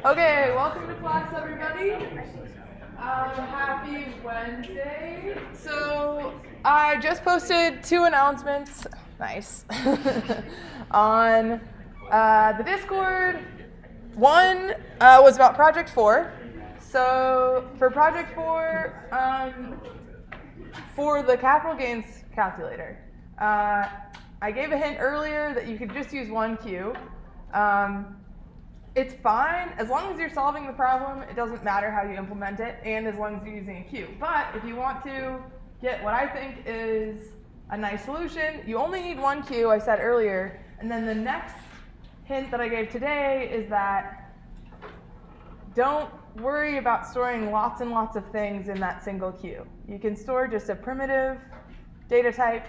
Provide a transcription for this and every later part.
Okay, welcome to class, everybody. Happy Wednesday. So I just posted 2 announcements, nice, on the Discord. One was about Project 4. So for Project 4, for the capital gains calculator, I gave a hint earlier that you could just use 1 Q. It's fine, as long as you're solving the problem, it doesn't matter how you implement it, and as long as you're using a Q. But if you want to get what I think is a nice solution, you only need 1 Q, I said earlier, and then the next hint that I gave today is that don't worry about storing lots and lots of things in that single Q. You can store just a primitive data type,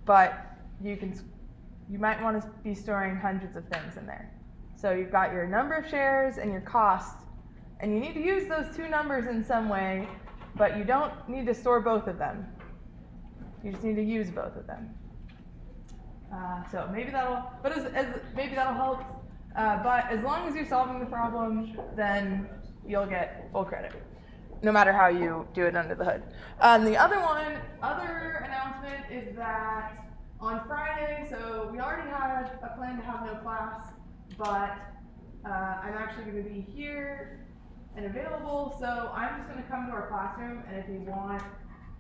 but you might want to be storing hundreds of things in there. So you've got your number of shares and your cost, and you need to use those 2 numbers in some way, but you don't need to store both of them. You just need to use both of them. So maybe that'll help. But as long as you're solving the problem, then you'll get full credit, no matter how you do it under the hood. The other announcement is that on Friday, so we already had a plan to have no class, but I'm actually going to be here and available, so I'm just going to come to our classroom, and if you want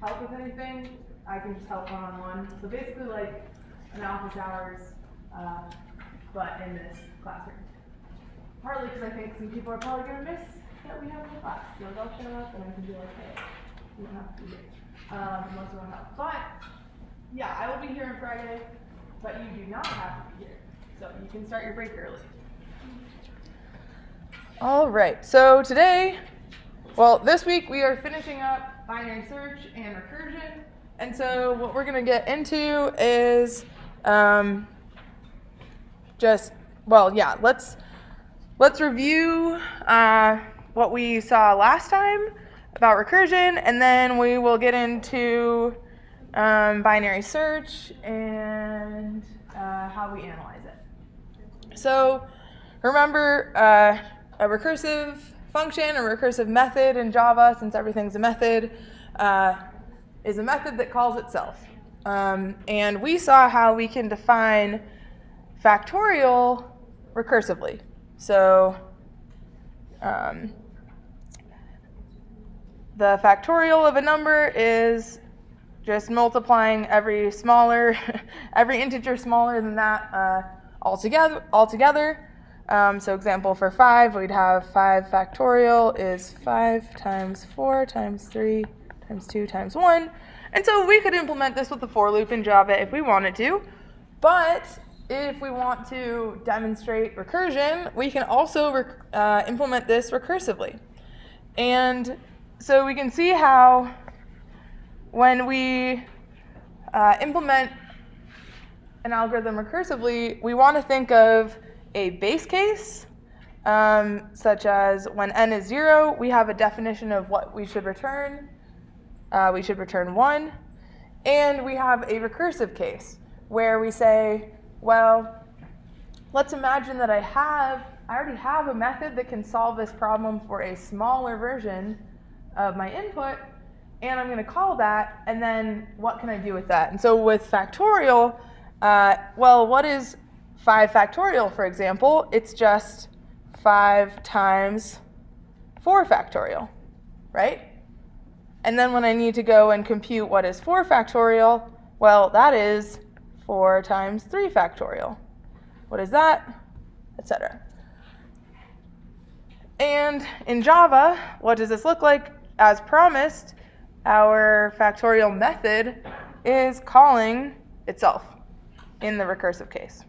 help with anything, I can just help one-on-one. So basically like an office hours, but in this classroom. Partly because I think some people are probably going to miss that we have no class, so they'll show up and I can be like, hey, you don't have to be here, unless you want help. But yeah, I will be here on Friday, but you do not have to be here. So you can start your break early. All right, so this week we are finishing up binary search and recursion. And so what we're going to get into is let's review what we saw last time about recursion, and then we will get into binary search and how we analyze it. So remember, a recursive function, a recursive method in Java, since everything's a method, is a method that calls itself. And we saw how we can define factorial recursively. So the factorial of a number is just multiplying every integer smaller than that altogether. So example for 5, we'd have 5 factorial is 5 times 4 times 3 times 2 times 1. And so we could implement this with the for loop in Java if we wanted to. But if we want to demonstrate recursion, we can also implement this recursively. And so we can see how when we implement an algorithm recursively, we want to think of a base case, such as when n is 0, we have a definition of what we should return. We should return 1. And we have a recursive case where we say, well, let's imagine that I already have a method that can solve this problem for a smaller version of my input, and I'm going to call that, and then what can I do with that? And so with factorial, what is 5 factorial, for example? It's just 5 times 4 factorial, right? And then when I need to go and compute what is 4 factorial, well, that is 4 times 3 factorial. What is that? Etc. And in Java, what does this look like? As promised, our factorial method is calling itself in the recursive case.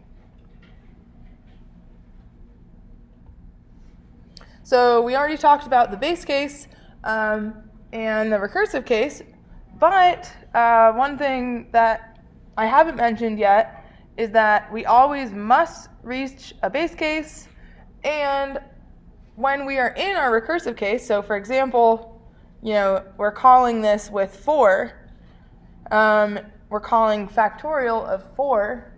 So we already talked about the base case and the recursive case, but one thing that I haven't mentioned yet is that we always must reach a base case, and when we are in our recursive case, so for example, we're calling this with 4, we're calling factorial of 4,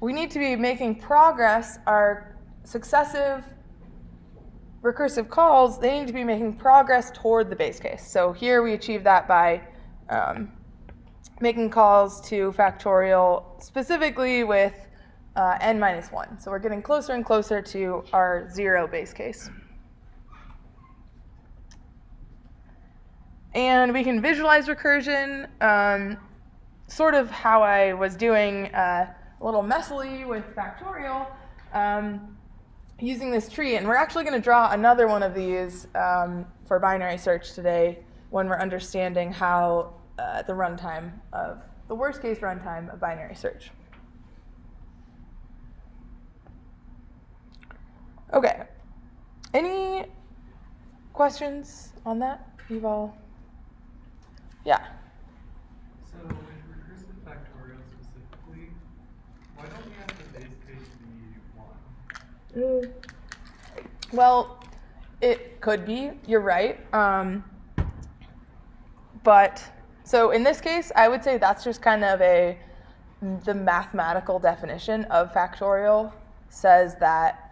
we need to be making progress successive recursive calls, they need to be making progress toward the base case. So here we achieve that by making calls to factorial specifically with n minus 1. So we're getting closer and closer to our 0 base case. And we can visualize recursion sort of how I was doing a little messily with factorial using this tree. And we're actually going to draw another one of these for binary search today when we're understanding how the runtime of the worst case runtime of binary search. Okay. Any questions on that? You've all? Yeah. So in recursive factorial specifically, why don't we have the base case be 1? Well, it could be. You're right. But so in this case, I would say that's just kind of the mathematical definition of factorial says that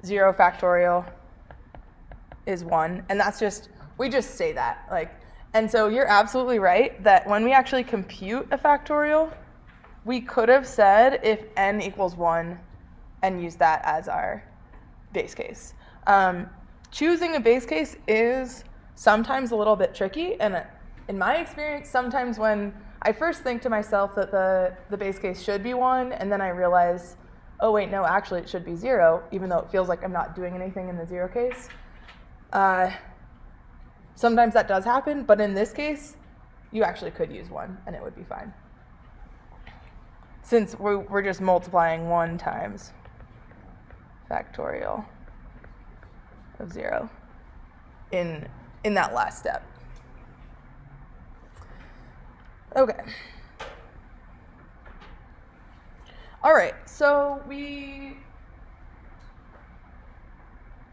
0 factorial is 1, and that's just, we just say that. And so you're absolutely right that when we actually compute a factorial, we could have said if n equals 1 and used that as our base case. Choosing a base case is sometimes a little bit tricky, and in my experience, sometimes when I first think to myself that the base case should be 1, and then I realize, oh wait, no, actually it should be 0, even though it feels like I'm not doing anything in the 0 case. Sometimes that does happen, but in this case, you actually could use 1, and it would be fine. Since we're just multiplying 1 times factorial of 0 in that last step. Okay. All right, so we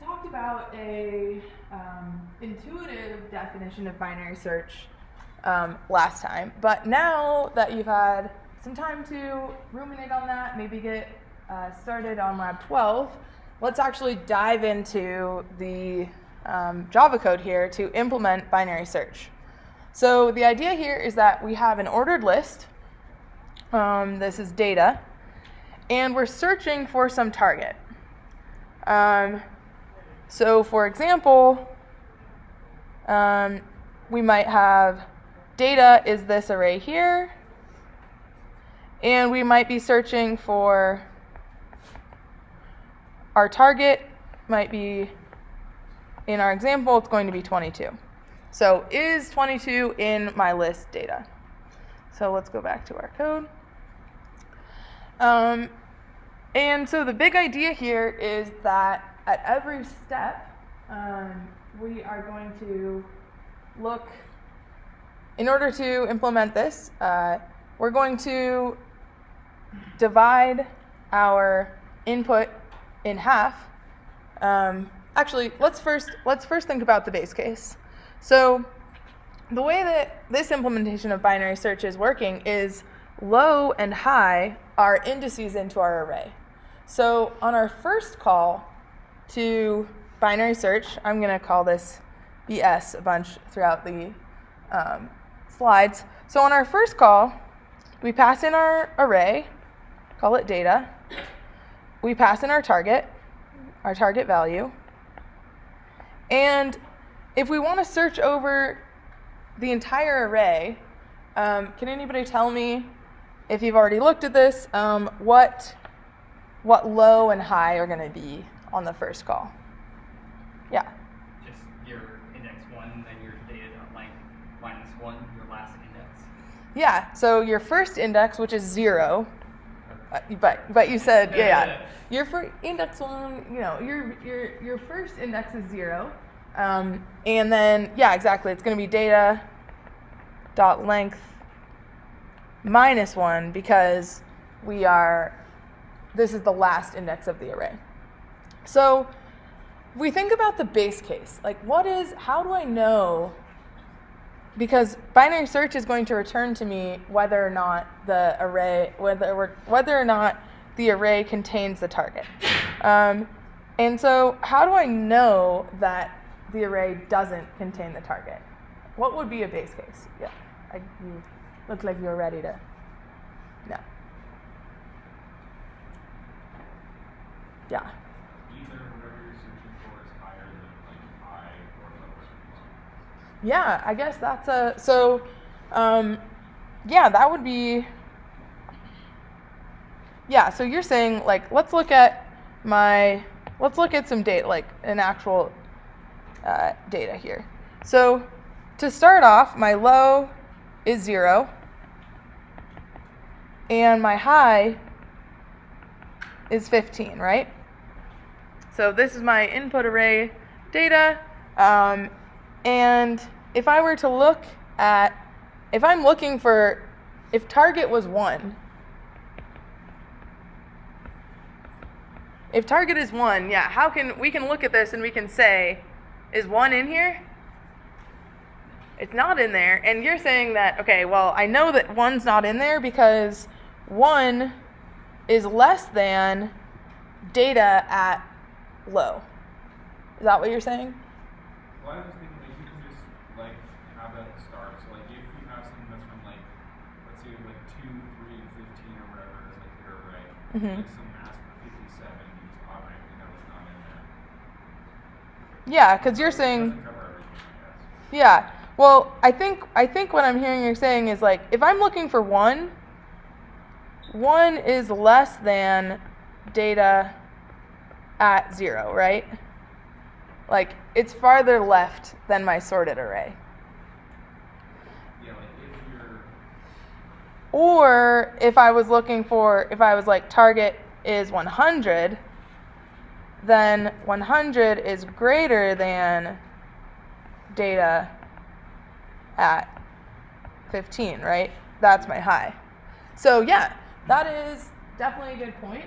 talked about a intuitive definition of binary search last time, but now that you've had some time to ruminate on that, maybe get started on Lab 12, let's actually dive into the Java code here to implement binary search. So the idea here is that we have an ordered list. This is data, and we're searching for some target. So for example, we might have data is this array here, and we might be searching for our target might be, in our example, it's going to be 22. So is 22 in my list data? So let's go back to our code. And so the big idea here is that at every step, we are going to look, in order to implement this, we're going to divide our input in half. Actually, let's first think about the base case. So the way that this implementation of binary search is working is low and high are indices into our array. So on our first call to binary search, I'm going to call this BS a bunch throughout the slides. So on our first call, we pass in our array, call it data. We pass in our target value. And if we want to search over the entire array, can anybody tell me, if you've already looked at this, what low and high are going to be on the first call? Yeah. Just your index 1, then your data.length minus 1, your last index. Yeah, so your first index, which is 0, but you said, yeah. Your first index 1, your first index is 0. And then, yeah, exactly, it's going to be data.length minus 1 because this is the last index of the array. So if we think about the base case, how do I know, because binary search is going to return to me whether or not the array contains the target. And so how do I know that the array doesn't contain the target? What would be a base case? Yeah, you look like you're ready to. No. Yeah. Either whatever you're searching for is higher than like high or lower. Yeah, I guess that's yeah, that would be. Yeah, so you're saying like let's look at some data, like an actual data here. So to start off, my low is 0 and my high is 15, right? So this is my input array data, and if I were to look at, if target was 1, if target is 1, yeah, we can look at this and we can say, is 1 in here? It's not in there, and you're saying that, okay, well, I know that 1's not in there because 1 is less than data at low. Is that what you're saying? Well, I was thinking like you can just like have that at the start. So like if you have something that's from like let's say like 2, 3, and 15 or whatever is like your array, like some mask for 57, you just automatically know it's not in there. Yeah, because you're saying. It doesn't cover everything, I guess. Yeah. Well, I think what I'm hearing you're saying is like if I'm looking for 1 is less than data at 0, right? Like it's farther left than my sorted array. Yeah, like if you're. Or if I was like target is 100, then 100 is greater than data at 15, right? That's my high. So yeah, that is definitely a good point.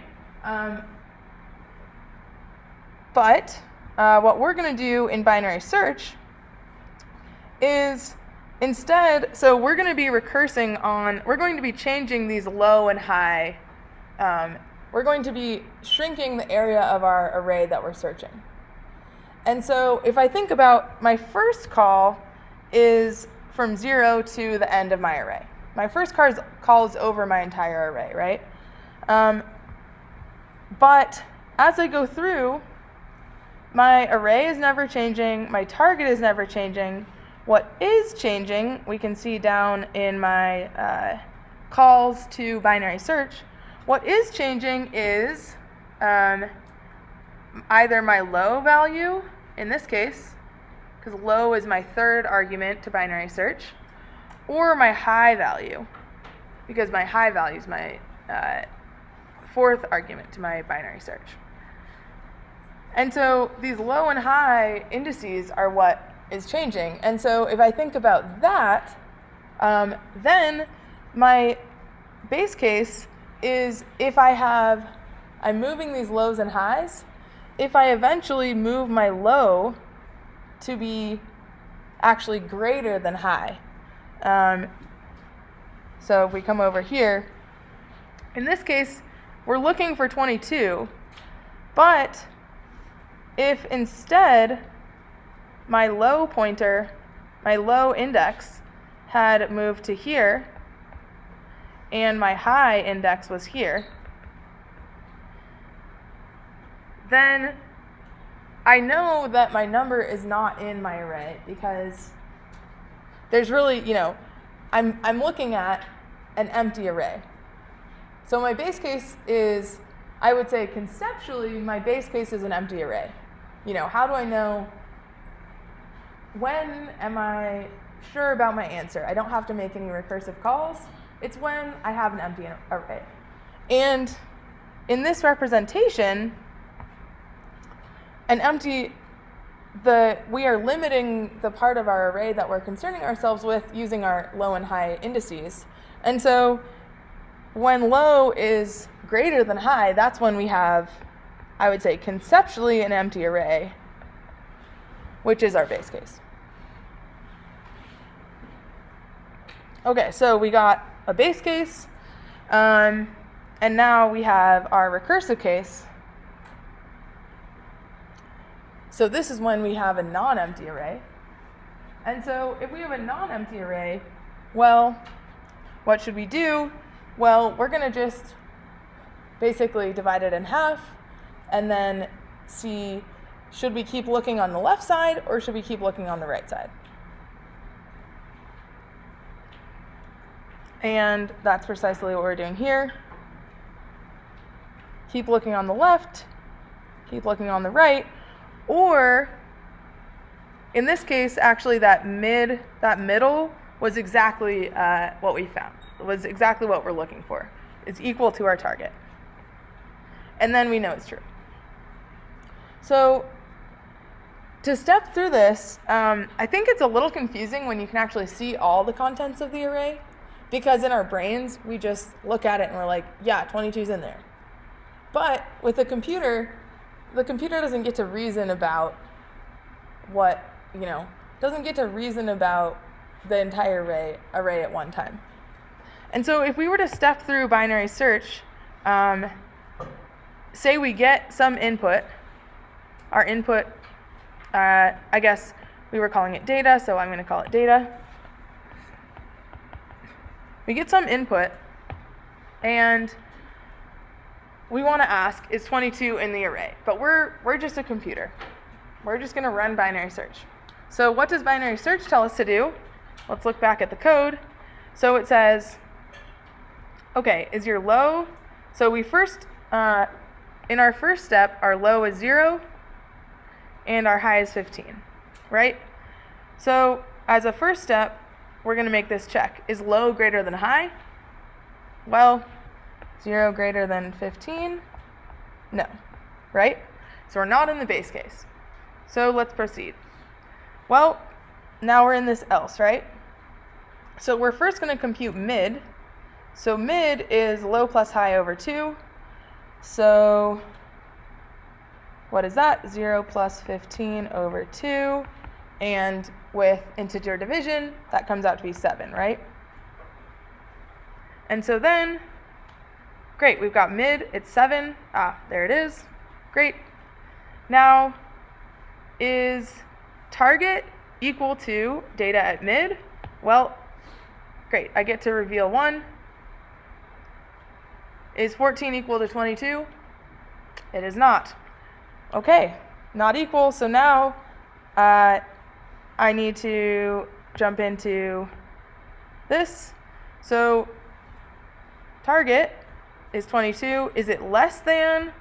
But what we're going to do in binary search is instead, so we're going to be we're going to be changing these low and high. We're going to be shrinking the area of our array that we're searching. And so if I think about my first call is from 0 to the end of my array. My first call is over my entire array, right? But as I go through, my array is never changing, my target is never changing. What is changing, we can see down in my calls to binary search, what is changing is either my low value, in this case, because low is my third argument to binary search, or my high value, because my high value is my fourth argument to my binary search. And so these low and high indices are what is changing. And so if I think about that, then my base case is if I'm moving these lows and highs, if I eventually move my low to be actually greater than high. So if we come over here, in this case, we're looking for 22, but if instead my low pointer, my low index had moved to here, and my high index was here, then I know that my number is not in my array because there's really, I'm looking at an empty array. So my base case is, I would say conceptually, my base case is an empty array. How do I know, when am I sure about my answer? I don't have to make any recursive calls. It's when I have an empty array. And in this representation, we are limiting the part of our array that we're concerning ourselves with using our low and high indices. And so when low is greater than high, that's when we have, I would say, conceptually an empty array, which is our base case. Okay, so we got a base case, and now we have our recursive case. So this is when we have a non-empty array. And so if we have a non-empty array, well, what should we do? Well, we're going to just basically divide it in half and then see, should we keep looking on the left side or should we keep looking on the right side? And that's precisely what we're doing here. Keep looking on the left, keep looking on the right, or in this case, actually that middle was exactly what we found. It was exactly what we're looking for. It's equal to our target. And then we know it's true. So to step through this, I think it's a little confusing when you can actually see all the contents of the array, because in our brains, we just look at it and we're like, yeah, 22's in there. But with the computer doesn't get to reason about doesn't get to reason about the entire array at one time. And so if we were to step through binary search, say we get some input, our input, I guess we were calling it data, so I'm going to call it data. We get some input, and we want to ask, is 22 in the array? But we're just a computer. We're just going to run binary search. So what does binary search tell us to do? Let's look back at the code. So it says, okay, is your low? So we first, in our first step, our low is 0 and our high is 15, right? So as a first step, we're going to make this check. Is low greater than high? Well, 0 greater than 15? No, right? So we're not in the base case. So let's proceed. Well, now we're in this else, right? So we're first going to compute mid. So mid is low plus high over 2. So what is that? 0 plus 15 over 2. And with integer division, that comes out to be 7, right? And so then, great, we've got mid, it's 7. There it is. Great. Now, is target equal to data at mid? Well, great, I get to reveal 1. Is 14 equal to 22? It is not. Okay, not equal, so now I need to jump into this. So target is 22. Is it less than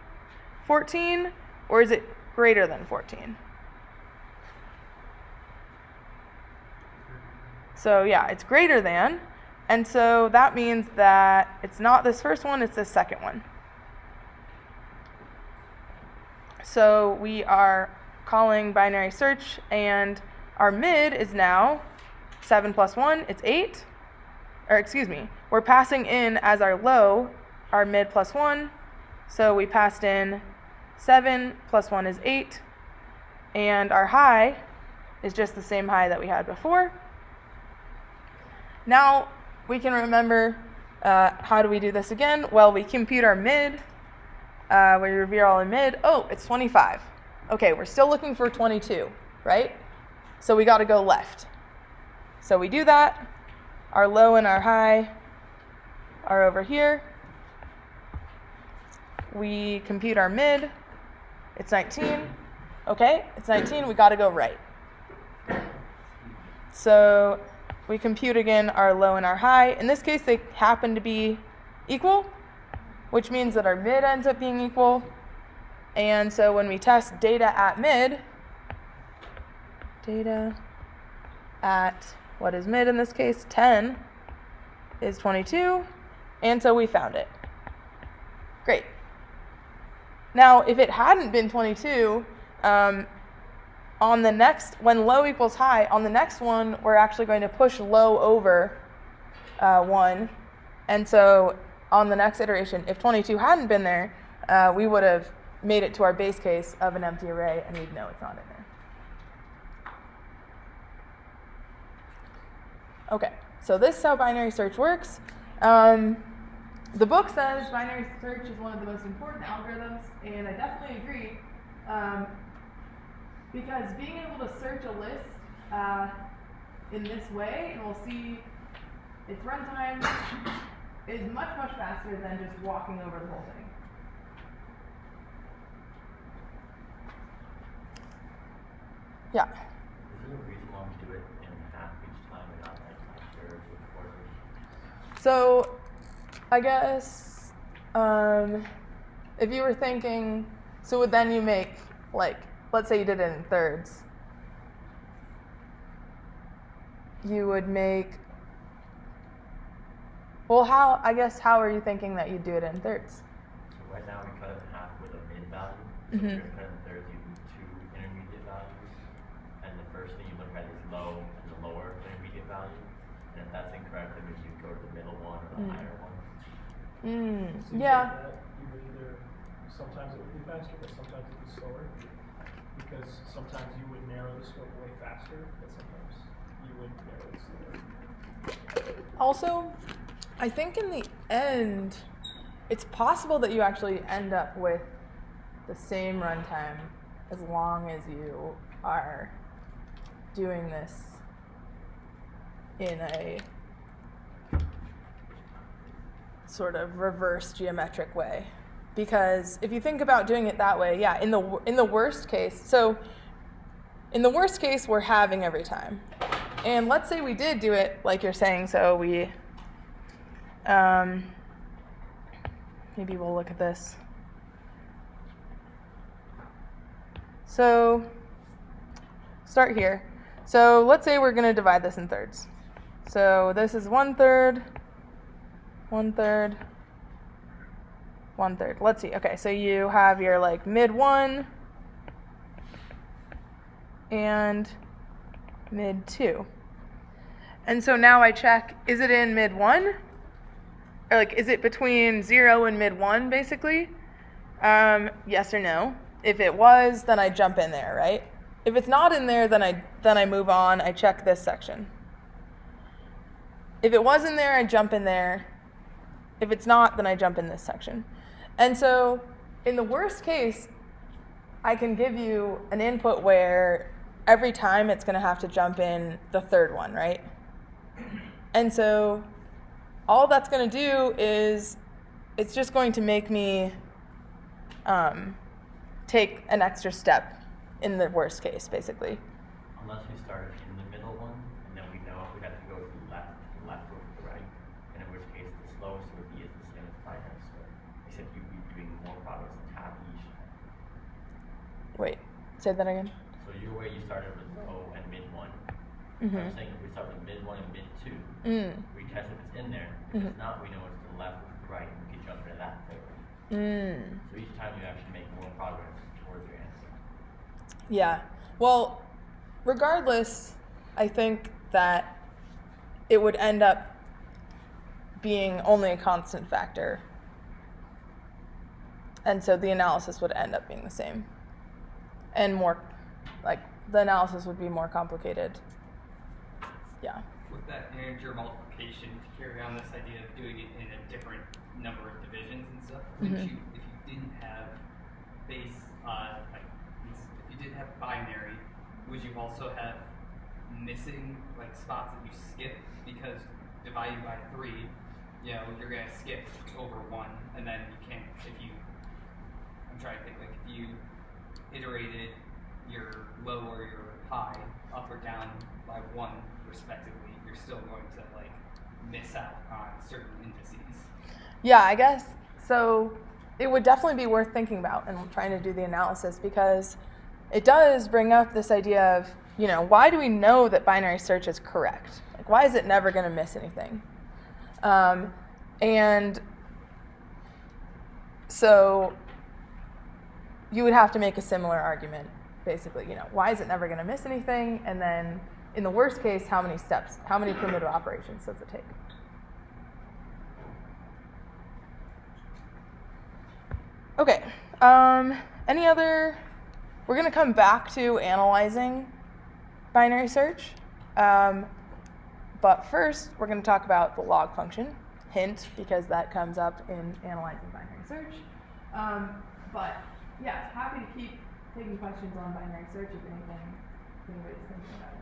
14 or is it greater than 14? So yeah, it's greater than. And so that means that it's not this first one, it's this second one. So we are calling binary search, and our mid is now 7 plus 1, it's 8. Or excuse me, we're passing in as our low, our mid plus 1. So we passed in 7 plus 1 is 8. And our high is just the same high that we had before. Now we can remember, how do we do this again? Well, we compute our mid. We reveal our mid. Oh, it's 25. Okay, we're still looking for 22, right? So we got to go left. So we do that. Our low and our high are over here. We compute our mid. It's 19. Okay, it's 19. We got to go right. So we compute again our low and our high. In this case, they happen to be equal, which means that our mid ends up being equal. And so when we test data at mid, data at, what is mid in this case? 10 is 22. And so we found it. Great. Now, if it hadn't been 22, on the next, when low equals high, on the next one, we're actually going to push low over 1. And so on the next iteration, if 22 hadn't been there, we would have made it to our base case of an empty array, and we'd know it's not in there. Okay, so this is how binary search works. The book says binary search is one of the most important algorithms, and I definitely agree. because being able to search a list in this way, and we'll see its runtime is much, much faster than just walking over the whole thing. Yeah. Is there a reason why we do it in half each time and not like thirds or quarters? So, I guess if you were thinking, so would then you make, like, let's say you did it in thirds. You would make, well, how are you thinking that you'd do it in thirds? So right now we cut it in half with a mid value. So Mhm. we're going to cut it in thirds using two intermediate values. And the first thing you look at is low and the lower intermediate value. And if that's incorrect, then you go to the middle one or the higher one. Seems Yeah. like that you would either, sometimes it would be faster, but sometimes it would be slower. Because sometimes you would narrow the scope way faster, but sometimes you would narrow it slower. Also, I think in the end, it's possible that you actually end up with the same runtime as long as you are doing this in a sort of reverse geometric way. Because if you think about doing it that way, yeah, in the worst case, so in the worst case, we're halving every time. And let's say we did do it like you're saying, so we, maybe we'll look at this. So, start here. So let's say we're going to divide this in thirds. So this is 1/3, 1/3, 1/3. Let's see. Okay, so you have your like mid 1 and mid 2. And so now I check, is it in mid 1? Or like, is it between 0 and mid 1 basically? Yes or no. If it was, then I jump in there, right? If it's not in there, then I move on. I check this section. If it was in there, I jump in there. If it's not, then I jump in this section. And so in the worst case, I can give you an input where every time it's going to have to jump in the third one, right? And so all that's going to do is it's just going to make me take an extra step in the worst case, basically. Unless we started in the middle one, and then we know if we have to go to the left or to the right, and in which case the slowest would be the same as binary square, except you'd be doing more progress than half each. Wait, say that again. So your way you started with low and mid 1. Mm-hmm. I'm saying if we start with mid 1 and mid 2, we test if it's in there. If it's not, we know it's to the left or to the right, and we can jump into that third. So each time you actually make more progress towards your answer. Yeah. Well, regardless, I think that it would end up being only a constant factor. And so the analysis would end up being the same. And more, like, the analysis would be more complicated. Yeah. With that integer multiplication, to carry on this idea of doing it in a different number of divisions and stuff, wouldn't you, if you didn't have base, like, if you didn't have binary, would you also have missing, like, spots that you skip? Because dividing by 3, you know, you're going to skip over 1, and then you can't, I'm trying to think, like, if you iterated your low or your high up or down by 1 respectively, you're still going to like miss out on certain indices. Yeah, I guess so. It would definitely be worth thinking about and trying to do the analysis, because it does bring up this idea of, you know, why do we know that binary search is correct? Like, why is it never going to miss anything? And so you would have to make a similar argument, basically, you know, why is it never going to miss anything? And then in the worst case, how many steps, how many primitive operations does it take? Okay, any other, we're going to come back to analyzing binary search. But first, we're going to talk about the log function, hint, because that comes up in analyzing binary search. But yeah, happy to keep taking questions on binary search if anything, if anybody's thinking about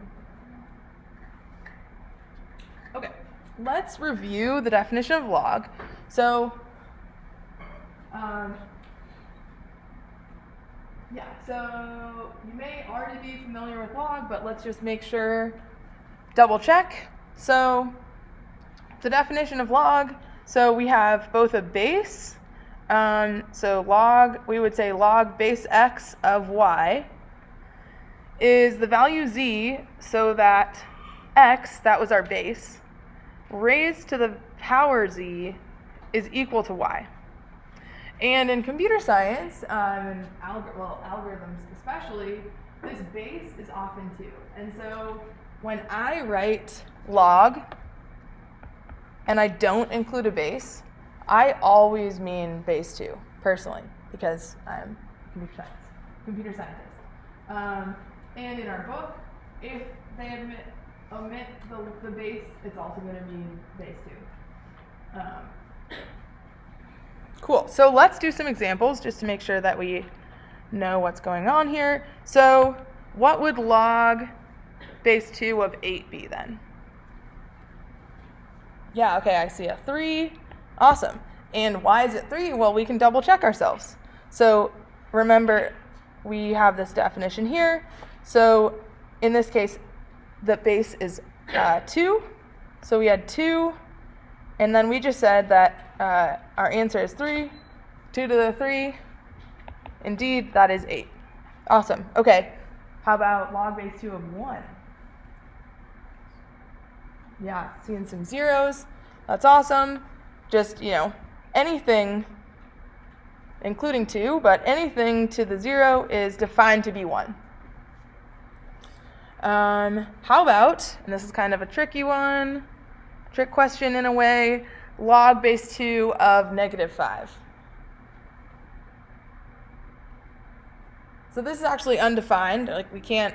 it. Okay, let's review the definition of log. So, yeah, so you may already be familiar with log, but let's just make sure, double check. So, the definition of log, so we have both a base, so log, we would say log base x of y is the value z, so that x, that was our base, raised to the power z is equal to y. And in computer science, and algorithms especially, this base is often 2. And so when I write log and I don't include a base, I always mean base 2, personally, because I'm a computer scientist. And in our book, if they omit the base, it's also going to mean base 2. Cool. So let's do some examples just to make sure that we know what's going on here. So what would log base 2 of 8 be then? Yeah, okay, I see a 3. Awesome. And why is it 3? Well, we can double check ourselves. So remember, we have this definition here. So in this case, the base is 2. So we had 2. And then we just said that our answer is 3. 2 to the 3. Indeed, that is 8. Awesome. Okay. How about log base 2 of 1? Yeah, seeing some zeros. That's awesome. Just, anything, including 2, but anything to the 0 is defined to be 1. How about, and this is kind of a tricky one, trick question in a way, log base 2 of negative 5. So this is actually undefined. Like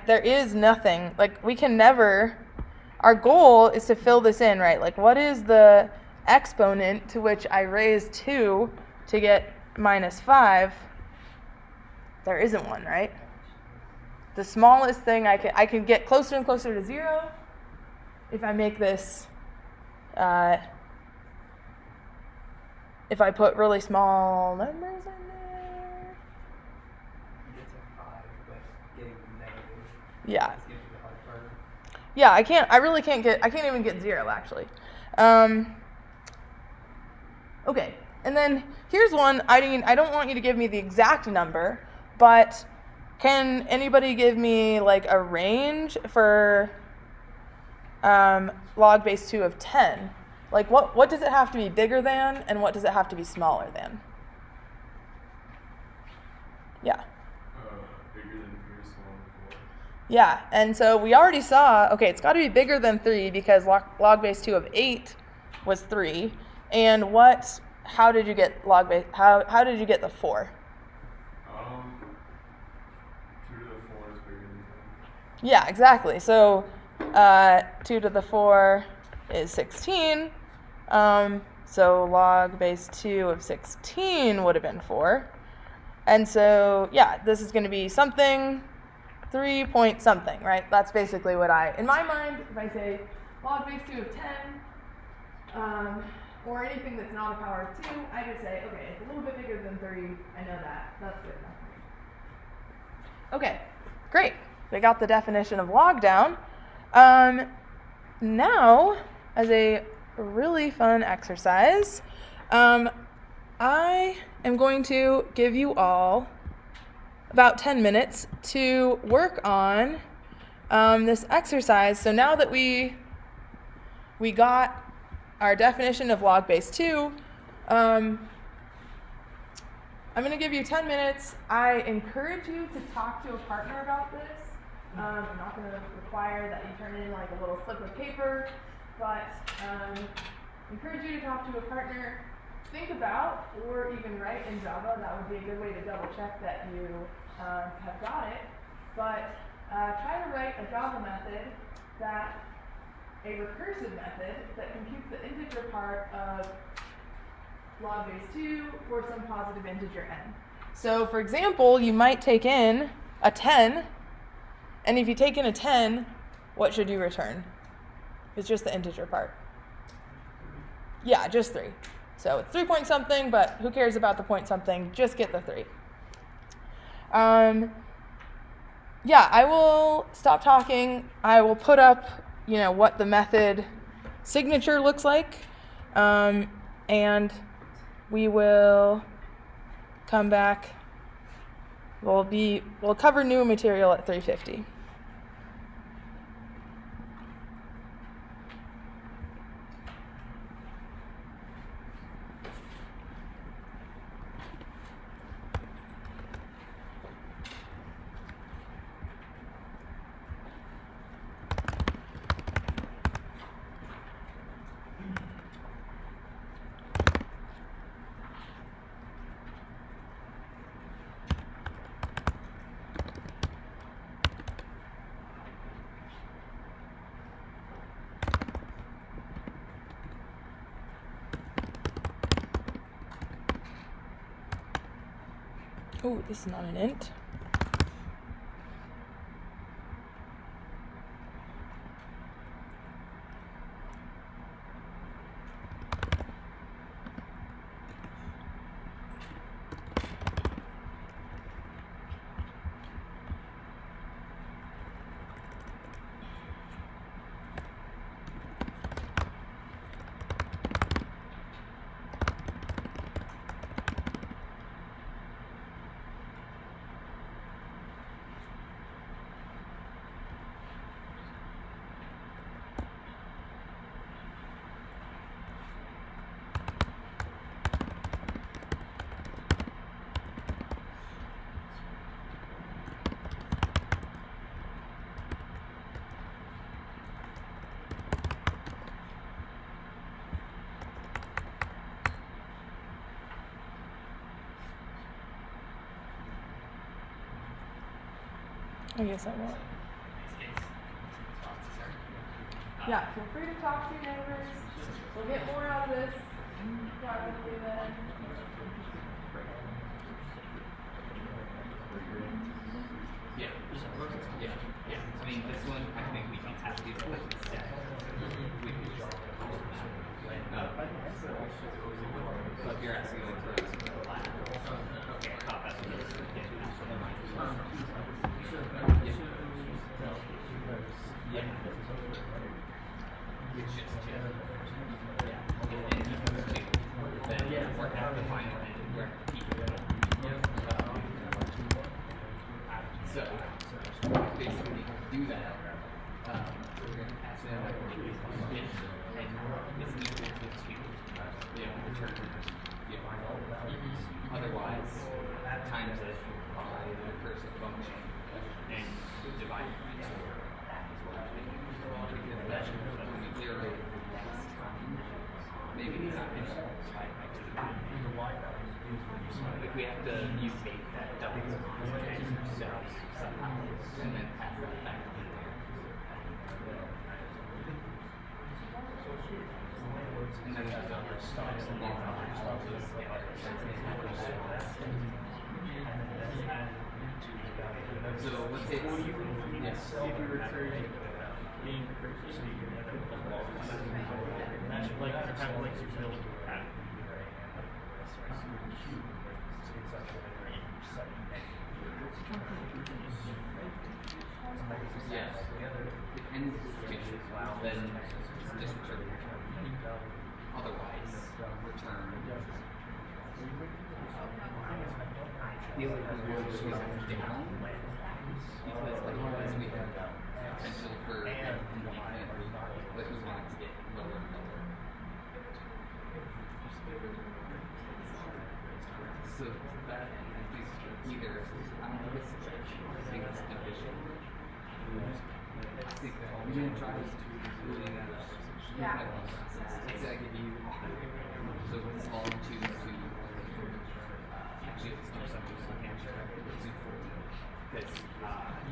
there is nothing, we can never, our goal is to fill this in, right? Like what is the exponent to which I raise 2 to get minus 5? There isn't one, right? The smallest thing I can get closer and closer to 0 if I make this, if I put really small numbers in there. It's a 5, but getting negative. Yeah. That's gonna be the hard part. Yeah, I can't even get 0 actually. Okay, and then here's one, I don't want you to give me the exact number, but can anybody give me like a range for log base 2 of 10? Like what does it have to be bigger than, and what does it have to be smaller than? Yeah. Bigger than 3, smaller than 4. Yeah, and so we already saw, okay, it's got to be bigger than 3 because log base 2 of 8 was 3. And how did you get log base, how did you get the 4? 2 to the 4 is bigger than 10. Yeah, exactly. So 2 to the 4 is 16. So log base 2 of 16 would have been 4. And so, yeah, this is going to be something, 3 point something, right? That's basically what in my mind, if I say log base 2 of 10, or anything that's not a power of 2, I just say, okay, it's a little bit bigger than 3. I know that. That's good enough for me. Okay, great. We got the definition of log down. Now, as a really fun exercise, I am going to give you all about 10 minutes to work on this exercise. So now that we got our definition of log base 2, I'm going to give you 10 minutes. I encourage you to talk to a partner about this. I'm not going to require that you turn in like a little slip of paper, but encourage you to talk to a partner. Think about, or even write in Java. That would be a good way to double check that you have got it. But try to write a Java method a recursive method that computes the integer part of log base 2 for some positive integer n. So for example, you might take in a 10, and if you take in a 10, what should you return? It's just the integer part. Yeah, just 3. So it's 3 point something, but who cares about the point something? Just get the 3. Yeah, I will stop talking. I will put up, what the method signature looks like, and we will come back. We'll cover new material at 3:50. Oh, this is not an int. I guess I won't. Yeah, feel free to talk to your neighbors. We'll get more out of this. Probably then. Yeah. I mean, this one, I think we don't have to do it instead. We can just so if you're asking like for okay, I thought that's what it was. Yeah. It's just then we're gonna have to find it and we're gonna keep it. So basically do that. So we're gonna pass it out and it's equal to 2. Return. Otherwise, times it by the recursive function and divide it by 2. Because that when we iterate next time, maybe it's not like we have to mutate that double somehow and then pass that back to there. And then there's other steps and then so let's say yes, if we return being recursive, so you can have like kind of like you build a pattern. yes. If n is fixed, then just return. Otherwise, return. I feel like we will just down because otherwise we have potential for like we want it to get lower and lower. So that I think either I don't know this I think it's division. I think that we're gonna try really that up. Yeah. It's I give you so it's all 2 to actually it's do something so we can't share it. 2 4 because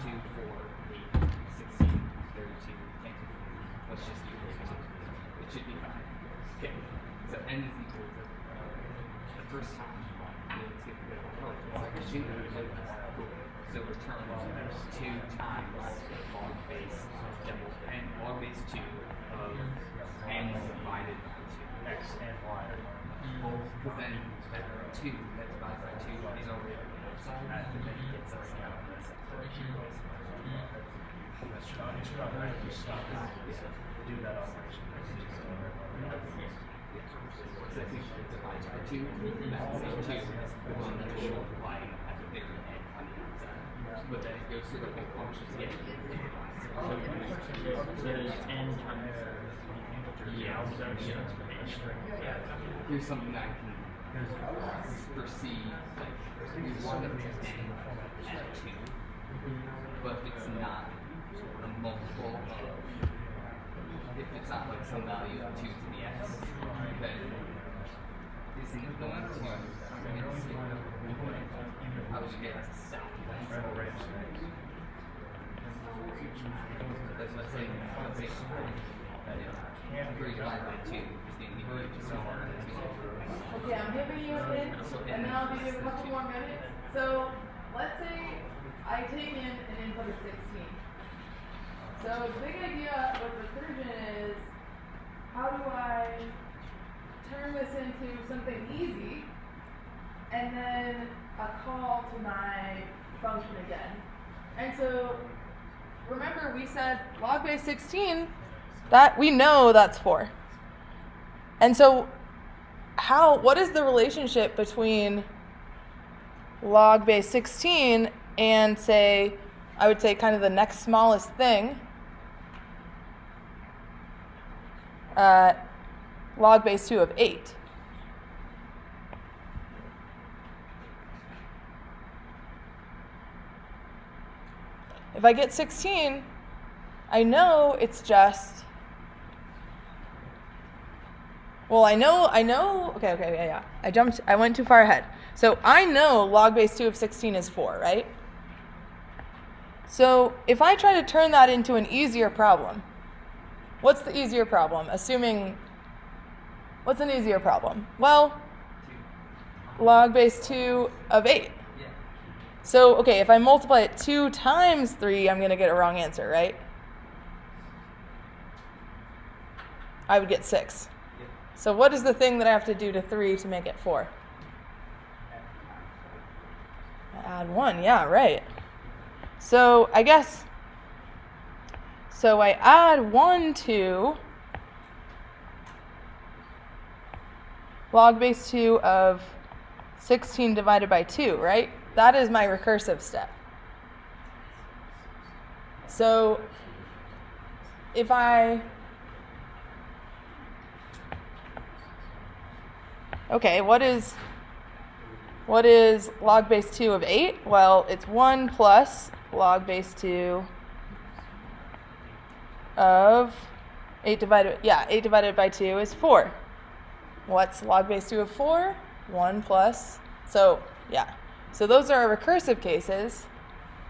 2 4 8 16 32 let's just do 32. It should be 5. Okay. So n is equal to the first time it's gonna go it's like a 2 cool. So So return 2 times log base and log base 2 of n divided by 2. X and Y. Because then that 2 that divides by 2 is over on both sides, and then it gets us out of this separation. It should not randomly stop it. Do that operation. So I think it divides by 2, that same 2 is the one that is short line at the bigger end on the outside. But then it goes through the whole function to get it. So there's n times Yeah. Here's something that I can foresee, like, we want it to end at 2, but if it's not a multiple of, if it's not like some value of 2 to the x, then isn't it going to, how would you get to south? Let's say 3 divided by 2 is going to be very similar to 2. Okay, I'm giving you a hint, and then I'll give you a couple more minutes. So, let's say I take in an input of 16. So, the big idea with recursion is, how do I turn this into something easy, and then a call to my function again. And so, remember we said log base 16, that we know that's 4. And so, what is the relationship between log base 16 and, say, I would say kind of the next smallest thing, log base 2 of 8? If I get 16, I know it's just, well, I know, okay, yeah. I went too far ahead. So I know log base 2 of 16 is 4, right? So if I try to turn that into an easier problem, what's the easier problem? What's an easier problem? Well, log base 2 of 8. So, okay, if I multiply it 2 times 3, I'm going to get a wrong answer, right? I would get 6. So what is the thing that I have to do to 3 to make it 4? Add 1, yeah, right. So I guess, so I add 1 to log base 2 of 16 divided by 2, right? That is my recursive step. So if okay, what is log base 2 of 8? Well, it's 1 plus log base 2 of 8 divided by 2 is 4. What's log base 2 of 4? 1 plus, so yeah. So those are our recursive cases.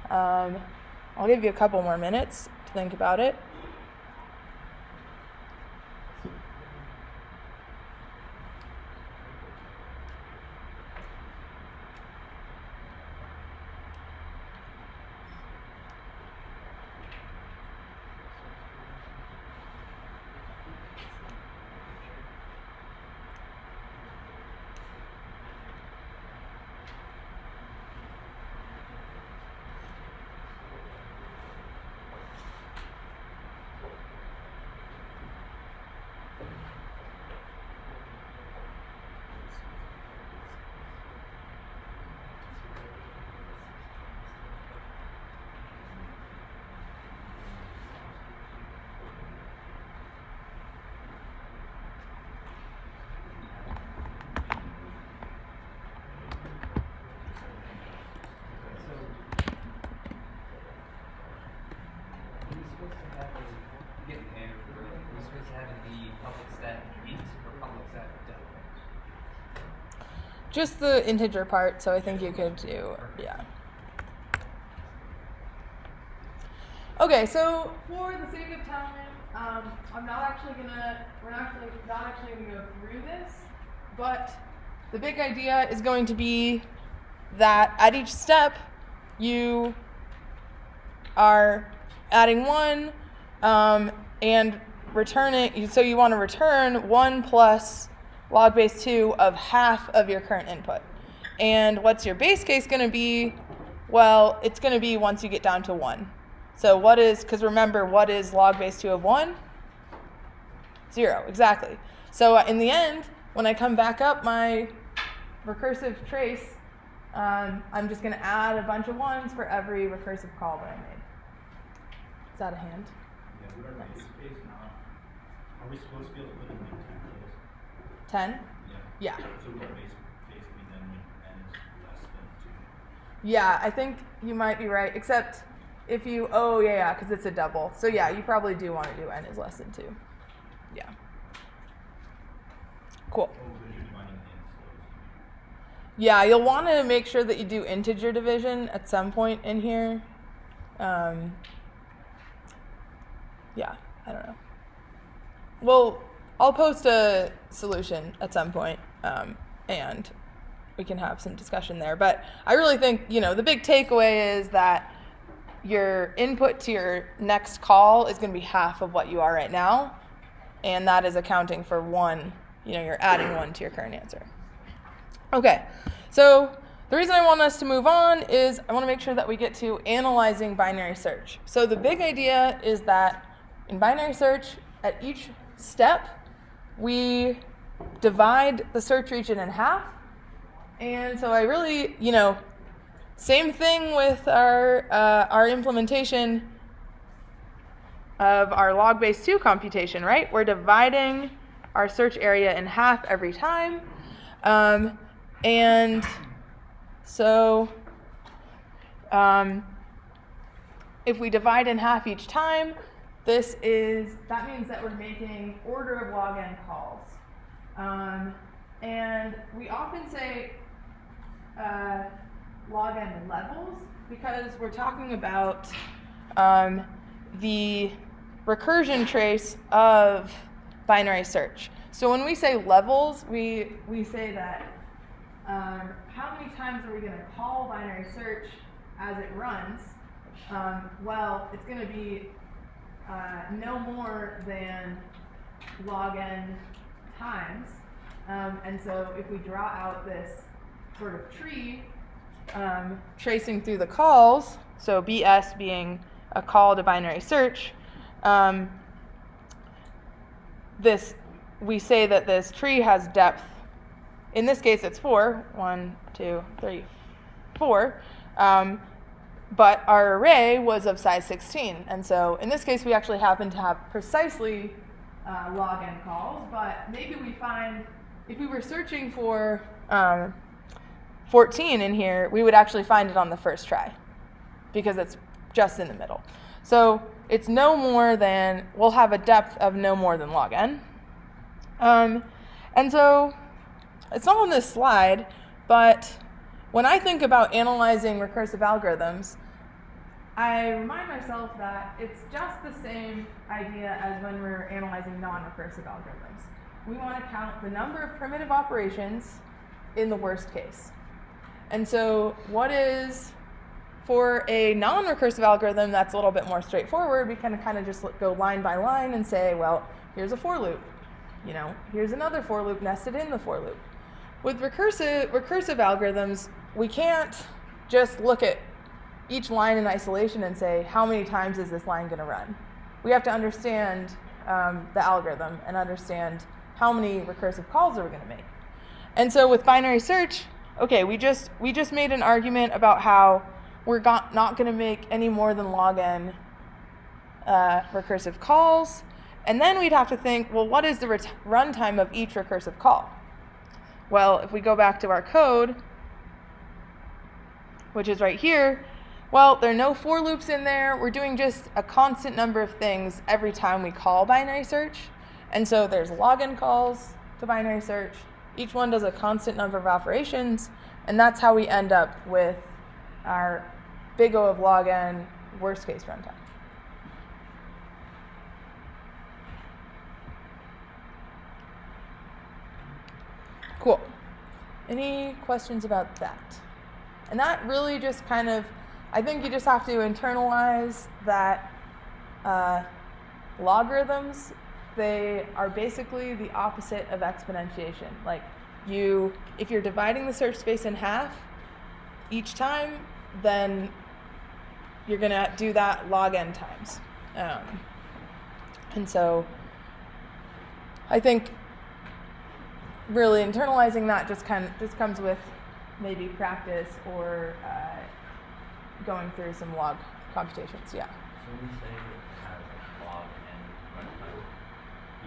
I'll give you a couple more minutes to think about it. Just the integer part, so I think you could do, yeah. Okay, so for the sake of time, we're not actually gonna go through this, but the big idea is going to be that at each step, you are adding 1 and returning, so you want to return 1 plus log base 2 of half of your current input. And what's your base case going to be? Well, it's going to be once you get down to 1. So what is, because remember, what is log base 2 of 1? 0, exactly. So in the end, when I come back up my recursive trace, I'm just going to add a bunch of 1s for every recursive call that I made. Is that a hand? Yeah, what are base case now? Are we supposed to be able to put in like 10 rows? 10? Yeah. Yeah. So what base be then when n is less than 2? Yeah, I think you might be right, except if you, oh yeah, because it's a double. So yeah, you probably do want to do n is less than 2. Yeah. Cool. Oh, but you're defining n slows. Yeah, you'll want to make sure that you do integer division at some point in here. Yeah, I don't know. Well, I'll post a solution at some point, and we can have some discussion there. But I really think, the big takeaway is that your input to your next call is going to be half of what you are right now, and that is accounting for 1, you're adding 1 to your current answer. Okay, so the reason I want us to move on is I want to make sure that we get to analyzing binary search. So the big idea is that in binary search, at each step, we divide the search region in half. And so I really, same thing with our implementation of our log base 2 computation, right? We're dividing our search area in half every time. And so if we divide in half each time, that means that we're making order of log n calls. And we often say log n levels because we're talking about the recursion trace of binary search. So when we say levels, we say that how many times are we going to call binary search as it runs? Well, it's going to be no more than log n times. And so if we draw out this sort of tree tracing through the calls, so BS being a call to binary search, we say that this tree has depth. In this case, it's 4. 1, 2, 3, 4. But our array was of size 16. And so in this case, we actually happen to have precisely log n calls. But maybe we find, if we were searching for 14 in here, we would actually find it on the first try because it's just in the middle. So it's no more than, we'll have a depth of no more than log n. And so it's not on this slide, but when I think about analyzing recursive algorithms, I remind myself that it's just the same idea as when we're analyzing non-recursive algorithms. We want to count the number of primitive operations in the worst case. And so what is, for a non-recursive algorithm that's a little bit more straightforward, we can kind of just go line by line and say, well, here's a for loop. Here's another for loop nested in the for loop. With recursive algorithms, we can't just look at each line in isolation and say, how many times is this line going to run? We have to understand the algorithm and understand how many recursive calls are we going to make. And so with binary search, okay, we just made an argument about how we're not going to make any more than log n recursive calls. And then we'd have to think, well, what is the runtime of each recursive call? Well, if we go back to our code, which is right here, well, there are no for loops in there. We're doing just a constant number of things every time we call binary search. And so there's log n calls to binary search. Each one does a constant number of operations. And that's how we end up with our big O of log n worst case runtime. Cool. Any questions about that? And that really just kind of I think you just have to internalize that logarithms, they are basically the opposite of exponentiation. Like if you're dividing the search space in half each time, then you're going to do that log n times. And so I think really internalizing that just comes with maybe practice or going through some log computations. Yeah. So when you say it has like log n runtime,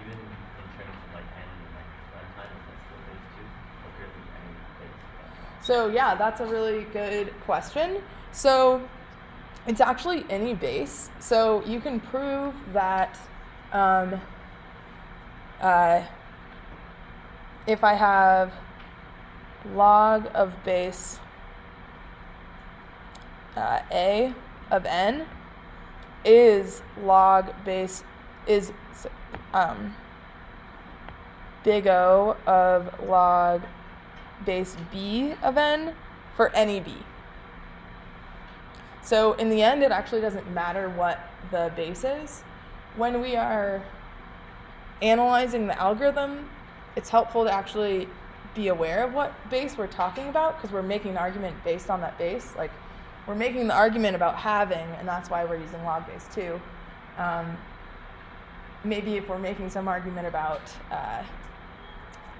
even in terms of like n like runtime, is that still base 2? Or could it be any base? So yeah, that's a really good question. So it's actually any base. So you can prove that if I have log of base a of n is log base is big O of log base b of n for any b. So in the end, it actually doesn't matter what the base is. When we are analyzing the algorithm, it's helpful to actually be aware of what base we're talking about, because we're making an argument based on that base. Like, we're making the argument about halving, and that's why we're using log base 2. Maybe if we're making some argument about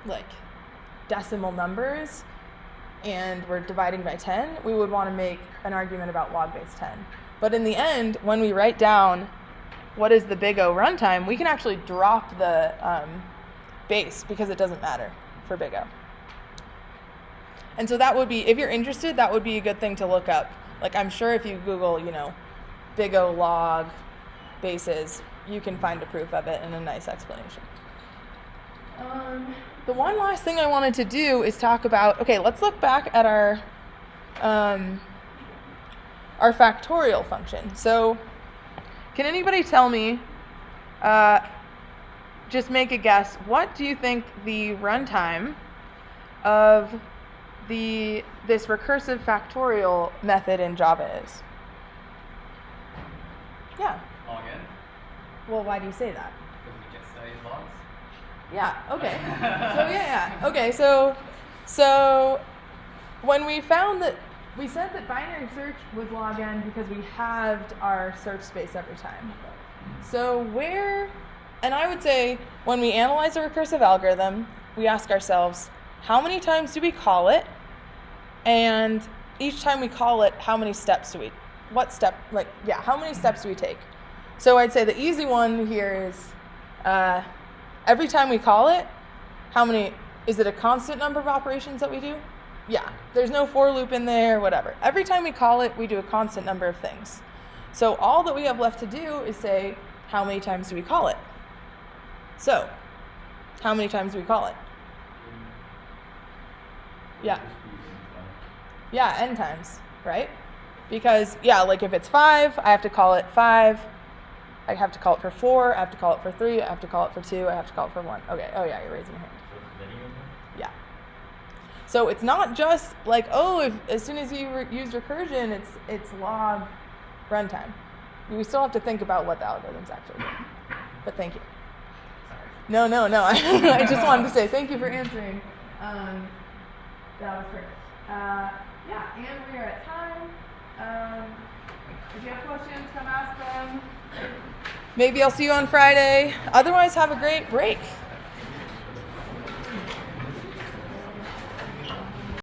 like decimal numbers and we're dividing by 10, we would want to make an argument about log base 10. But in the end, when we write down what is the big O runtime, we can actually drop the base because it doesn't matter for big O. And so that would be, if you're interested, that would be a good thing to look up. Like, I'm sure if you Google, big O log bases, you can find a proof of it and a nice explanation. The one last thing I wanted to do is talk about, okay, let's look back at our factorial function. So can anybody tell me, just make a guess, what do you think the runtime of this recursive factorial method in Java is? Yeah. Log n, Well, why do you say that? because we just studied logs. Yeah, okay. Okay, so when we found that, we said that binary search was log n because we halved our search space every time. So and I would say when we analyze a recursive algorithm, we ask ourselves, how many times do we call it? And each time we call it, how many steps do we take? So I'd say the easy one here is every time we call it, is it a constant number of operations that we do? Yeah, there's no for loop in there, whatever. Every time we call it, we do a constant number of things. So all that we have left to do is say, how many times do we call it? So, how many times do we call it? Yeah. Yeah, n times, right? Because, like if it's 5, I have to call it 5. I have to call it for 4. I have to call it for 3. I have to call it for 2. I have to call it for 1. Okay. Oh, yeah, you're raising your hand. Yeah. So it's not just like, as soon as you use recursion, it's log runtime. We still have to think about what the algorithm's actually doing. But thank you. No. I just wanted to say thank you for answering. That was perfect. And we are at time. If you have questions, come ask them. Maybe I'll see you on Friday. Otherwise, have a great break.